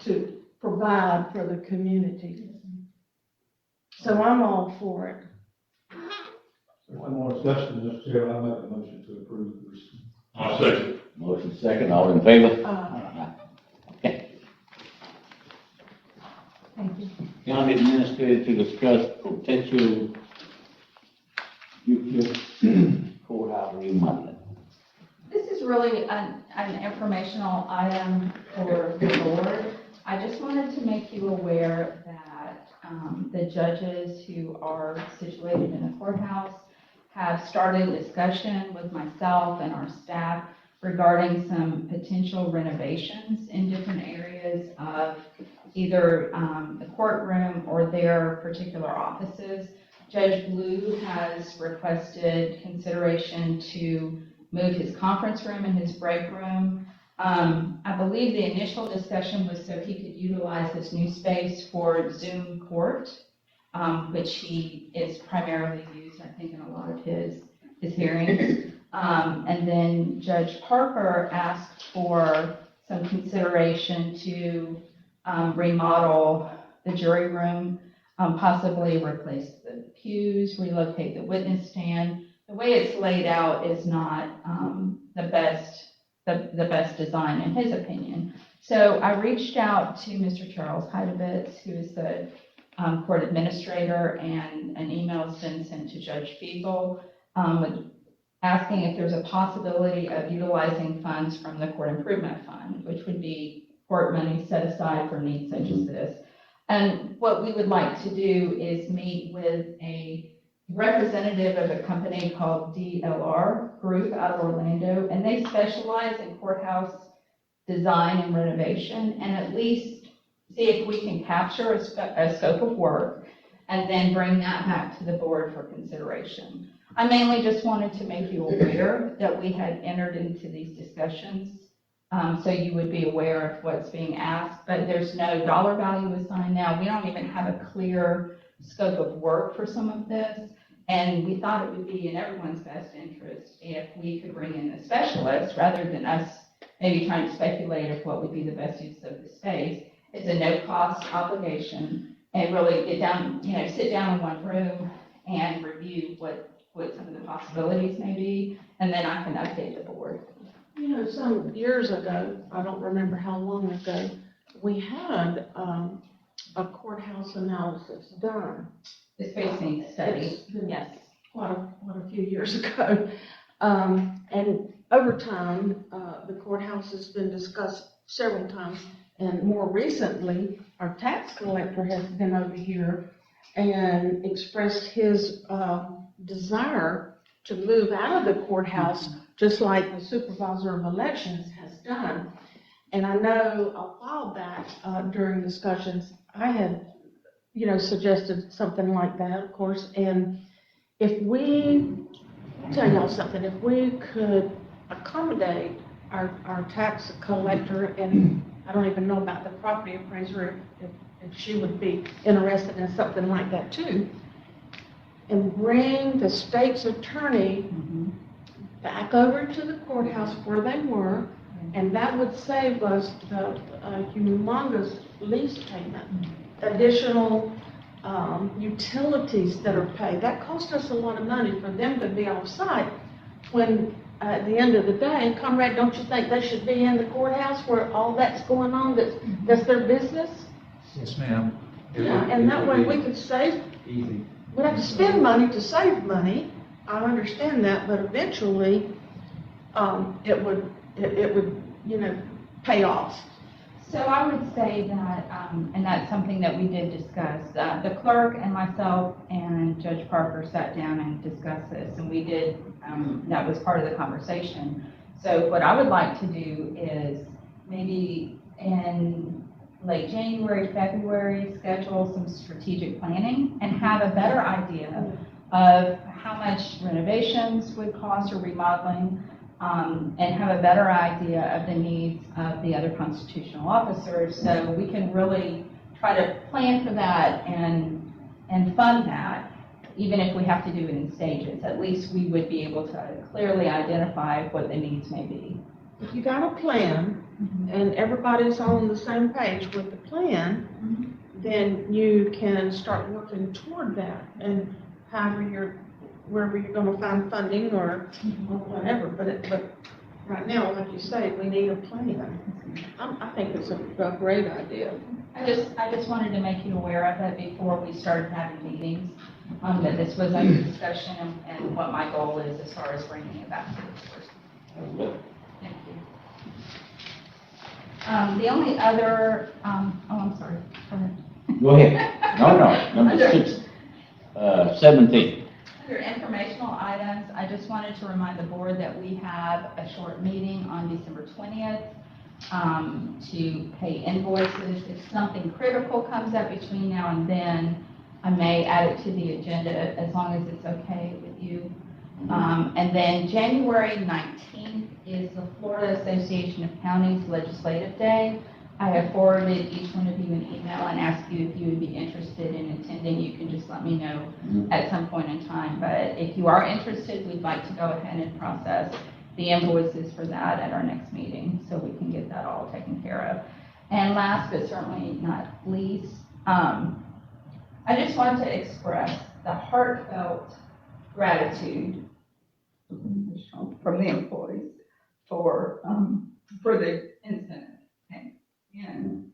to provide for the community. So I'm all for it. One more discussion, Mr. Chair, I make a motion to approve this. I'll second. Motion second, all in favor? Okay. Thank you. County Administrator to discuss potential future courthouse remodeling. This is really an informational item for the board. I just wanted to make you aware that the judges who are situated in the courthouse have started a discussion with myself and our staff regarding some potential renovations in different areas of either the courtroom or their particular offices. Judge Blue has requested consideration to move his conference room and his break room. I believe the initial discussion was so he could utilize this new space for Zoom court, which he is primarily used, I think, in a lot of his hearings. And then Judge Parker asked for some consideration to remodel the jury room, possibly replace the pews, relocate the witness stand. The way it's laid out is not the best design in his opinion. So I reached out to Mr. Charles Heidevitz, who is the court administrator, and an email has been sent to Judge Fiesel asking if there's a possibility of utilizing funds from the Court Improvement Fund, which would be court money set aside for needs such as this. And what we would like to do is meet with a representative of a company called DLR Group out of Orlando, and they specialize in courthouse design and renovation, and at least see if we can capture a scope of work and then bring that back to the board for consideration. I mainly just wanted to make you aware that we had entered into these discussions, so you would be aware of what's being asked, but there's no dollar value assigned now. We don't even have a clear scope of work for some of this, and we thought it would be in everyone's best interest if we could bring in a specialist rather than us maybe trying to speculate of what would be the best use of the space. It's a no-cost obligation, and really sit down in one room and review what some of the possibilities may be, and then I can update the board. Some years ago, I don't remember how long ago, we had a courthouse analysis done. The space needs study, yes. Quite a few years ago. And over time, the courthouse has been discussed several times. And more recently, our tax collector has been over here and expressed his desire to move out of the courthouse, just like the supervisor of elections has done. And I know a while back during discussions, I had, suggested something like that, of course. And if we, I'll tell y'all something, if we could accommodate our tax collector, and I don't even know about the property appraiser, if she would be interested in something like that too, and bring the state's attorney back over to the courthouse where they were, and that would save us the humongous lease payment, additional utilities that are paid. That cost us a lot of money for them to be off site when at the end of the day, Comrade, don't you think they should be in the courthouse where all that's going on, that's their business? Yes, ma'am. Yeah, and that way we could save. Easy. we'd have to spend money to save money. I understand that, but eventually, it would, you know, pay off. So I would say that, and that's something that we did discuss, the clerk and myself and Judge Parker sat down and discussed this, and we did, that was part of the conversation. So what I would like to do is maybe in late January, February, schedule some strategic planning and have a better idea of how much renovations would cost or remodeling, and have a better idea of the needs of the other constitutional officers, so we can really try to plan for that and fund that, even if we have to do it in stages. At least we would be able to clearly identify what the needs may be. If you got a plan, and everybody's on the same page with the plan, then you can start working toward that, and wherever you're gonna find funding or whatever, but right now, like you say, we need a plan. I think it's a great idea. I just wanted to make you aware of it before we started having meetings, that this was under discussion and what my goal is as far as bringing it back to the board. Thank you. The only other, I'm sorry, go ahead. Go ahead. No, number 17. Under informational items, I just wanted to remind the board that we have a short meeting on December 20th to pay invoices. If something critical comes up between now and then, I may add it to the agenda as long as it's okay with you. And then January 19th is the Florida Association of Counties Legislative Day. I have forwarded each one of you an email and asked you if you would be interested in attending. You can just let me know at some point in time. But if you are interested, we'd like to go ahead and process the invoices for that at our next meeting so we can get that all taken care of. And last but certainly not least, I just want to express the heartfelt gratitude from the employees for the incentive. And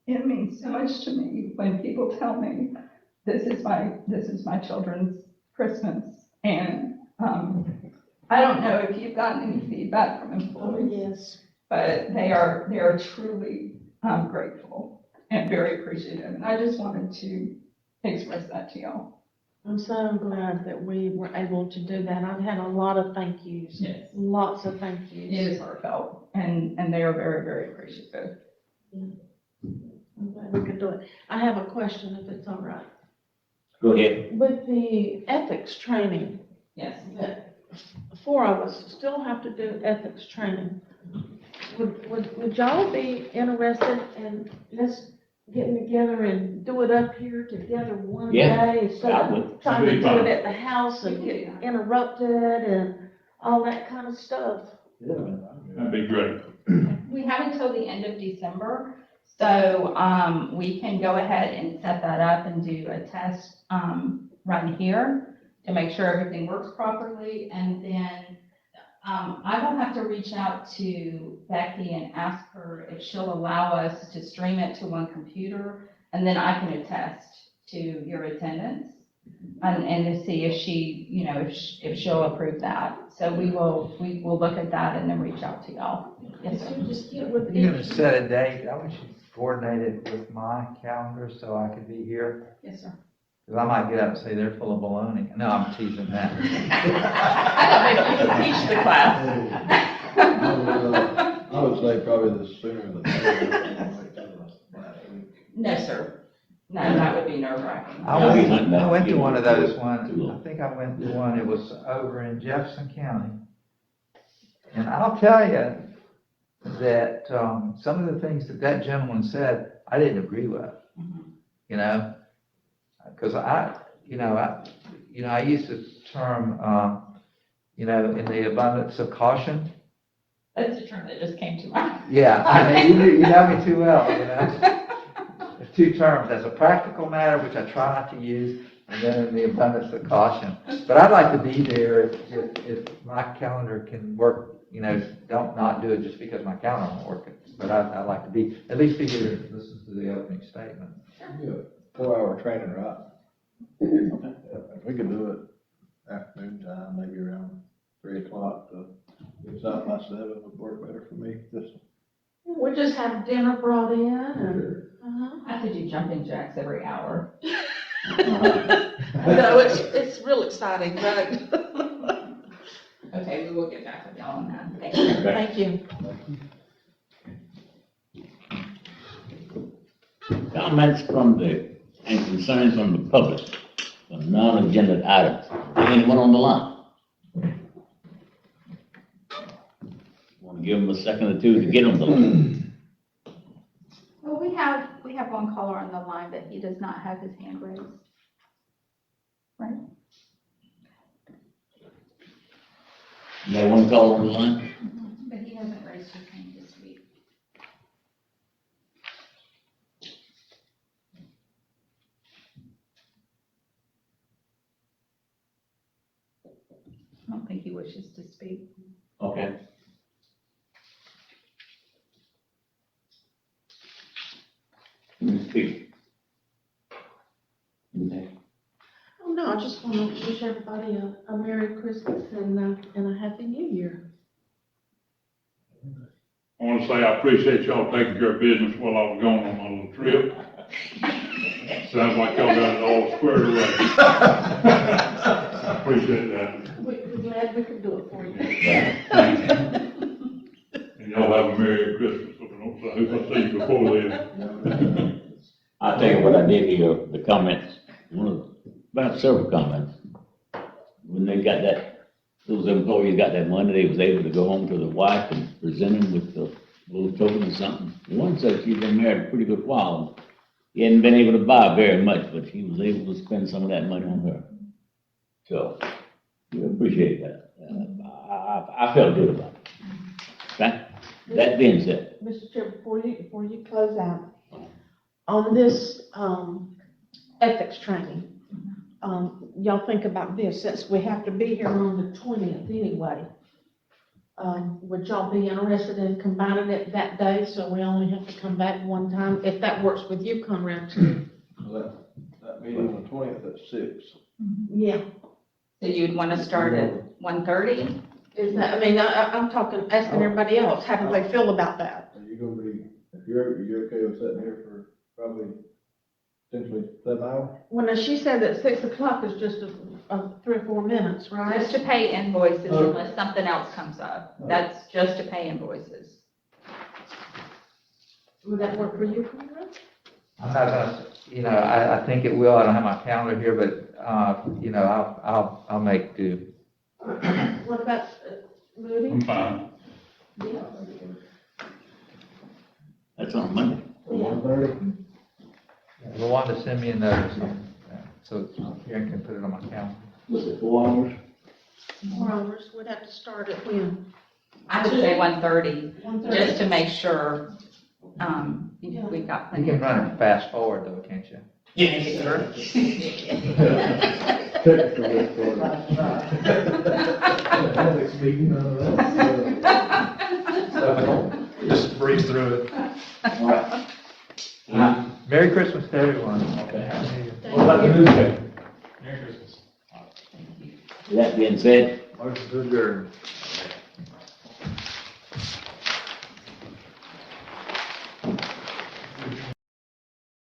it means so much to me when people tell me this is my children's Christmas. And I don't know if you've gotten any feedback from employees. Yes. But they are truly grateful and very appreciative. And I just wanted to express that to y'all. I'm so glad that we were able to do that. I've had a lot of thank yous. Yes. Lots of thank yous. It is heartfelt, and they are very, very appreciative. I'm glad we could do it. I have a question, if it's all right. Go ahead. With the ethics training, Yes. that 4 of us still have to do ethics training, would y'all be interested in just getting together and do it up here together one Yeah, day instead I of would. trying to That'd do be it fun. at the house and get interrupted and all that kind of stuff? That'd be great. We have until the end of December, so we can go ahead and set that up and do a test run here to make sure everything works properly, and then I will have to reach out to Becky and ask her if she'll allow us to stream it to one computer, and then I can attest to your attendance and to see if she, you know, if she'll approve that. So we will look at that and then reach out to y'all. Yes, sir. Just get with You're gonna set a date, I wish you coordinated with my calendar so I could be here. Yes, sir. Because I might get up and say they're full of baloney. No, I'm teasing that. I thought maybe you could teach the class. I would say probably the sooner the better. No, sir. No, that would be nerve wracking. I went to one of those I think I went to one, it was over in Jefferson County. And I'll tell you that some of the things that gentleman said, I didn't agree with, you know? Because I use the term, in the abundance of caution. That's a term that just came to mind. Yeah, I mean, you know me too well, you know? There's two terms, as a practical matter, which I try not to use, and then in the abundance of caution. But I'd like to be there if my calendar can work, don't not do it just because my calendar won't work. But I'd like to at least be here to listen to the opening statement. Yeah, 4-hour training, right? If we could do it afternoon time, maybe around 3 o'clock, it's out by 7 would work better for me. Just We'll just have dinner brought in and, I have to do jumping jacks every hour. no, it's real exciting, but. Okay, we will get back with y'all on that. Thank you. Thank you. Comments from and concerns from the public on non-agenda items. Anyone on the line? Want to give them a second or two to get on the line? Well, we have one caller on the line, but he does not have his hand raised. Right? You got one call on the line? But he hasn't raised his hand this week. I don't think he wishes to speak. Okay. Speak. Okay. Oh, no, I just want to wish everybody a Merry Christmas and a Happy New Year. I want to say I appreciate y'all taking care of business while I was gone on my little trip. Sounds like y'all got it all squared away. I appreciate that. We're glad we could do it for you. And y'all have a Merry Christmas, if I see you before then. I'll tell you what I did hear, the comments, about several comments. When they got that, those employees got that money, they was able to go home to the wife and present them with a little token or something. One said she'd been married a pretty good while. He hadn't been able to buy very much, but he was able to spend some of that money on her. So, we appreciate that. I felt good about it. Okay? That being said, Mr. Chair, before you close out, on this, ethics training, y'all think about this, since we have to be here on the 20th anyway. Would y'all be interested in combining it that day, so we only have to come back one time? If that works with you, Conrad, too. that meeting on the 20th at 6. Yeah. So you'd want to start at 1:30? Is that, I mean, I'm talking, asking everybody else, how do they feel about that? Are you gonna be, if you're okay with sitting here for probably potentially 7 hours? When she said that 6 o'clock is just a 3 or 4 minutes, right? Just to pay invoices unless something else comes up. That's just to pay invoices. Would that work for you, Conrad? I'm not gonna, I think it will. I don't have my calendar here, but, I'll make do. What about Moody? I'm fine. Yeah. that's on Monday. 1:30? Rwanda send me a notice, so Karen can put it on my calendar. Was it 4 hours? 4 hours, we'd have to start at when? I would say 1:30, 1:30. just to make sure, we've got You plenty can of run time. it fast forward though, can't you? Yes, sir. Technical difficulty. Ethics meeting, Just breeze through it. All right. Merry Christmas to everyone. Okay. Happy New Year. What about the newspaper? Merry Christmas. That being said, Motion to adjourn.